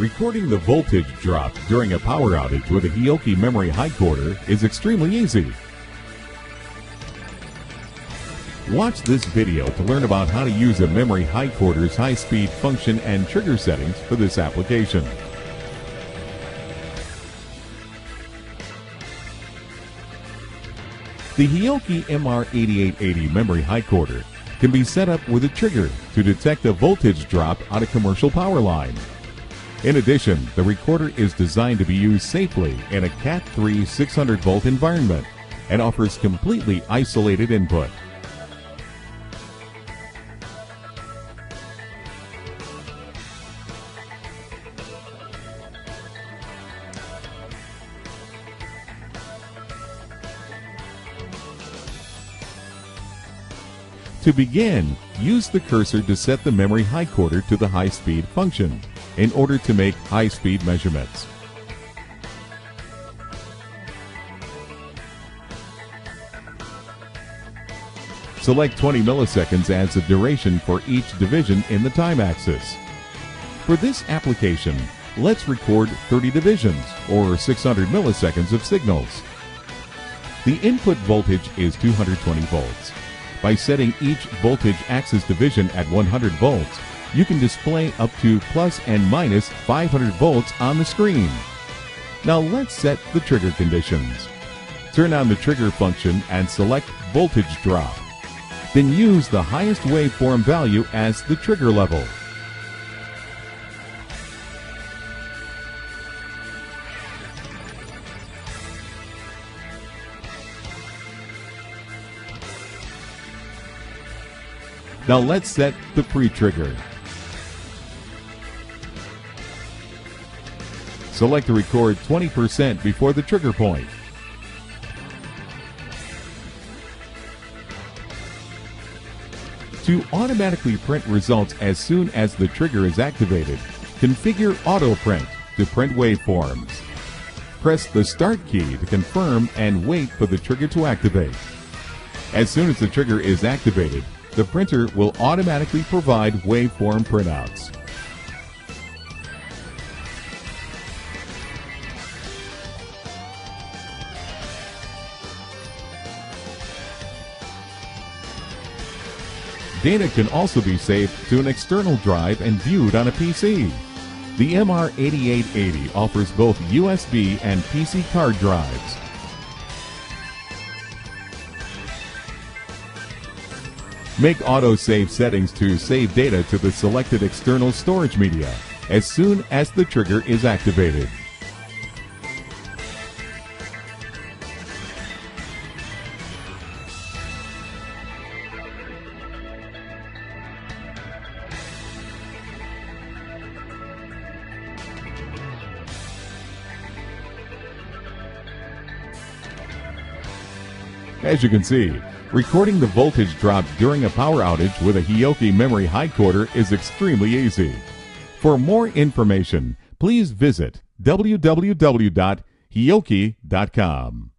Recording the voltage drop during a power outage with a Hioki memory HiCorder is extremely easy. Watch this video to learn about how to use a memory HiCorder's high-speed function and trigger settings for this application. The Hioki MR8880 memory HiCorder can be set up with a trigger to detect a voltage drop on a commercial power line. In addition, the recorder is designed to be used safely in a Cat3 600-volt environment and offers completely isolated input. To begin, use the cursor to set the memory HiCorder to the high-speed function in order to make high-speed measurements. Select 20 milliseconds as the duration for each division in the time axis. For this application, let's record 30 divisions, or 600 milliseconds of signals. The input voltage is 220 volts. By setting each voltage axis division at 100 volts, you can display up to plus and minus 500 volts on the screen. Now let's set the trigger conditions. Turn on the trigger function and select voltage drop. Then use the highest waveform value as the trigger level. Now let's set the pre-trigger. Select to record 20% before the trigger point. To automatically print results as soon as the trigger is activated, configure Auto Print to print waveforms. Press the Start key to confirm and wait for the trigger to activate. As soon as the trigger is activated, the printer will automatically provide waveform printouts. Data can also be saved to an external drive and viewed on a PC. The MR8880 offers both USB and PC card drives. Make autosave settings to save data to the selected external storage media as soon as the trigger is activated. As you can see, recording the voltage drop during a power outage with a Hioki memory HiCorder is extremely easy. For more information, please visit www.hioki.com.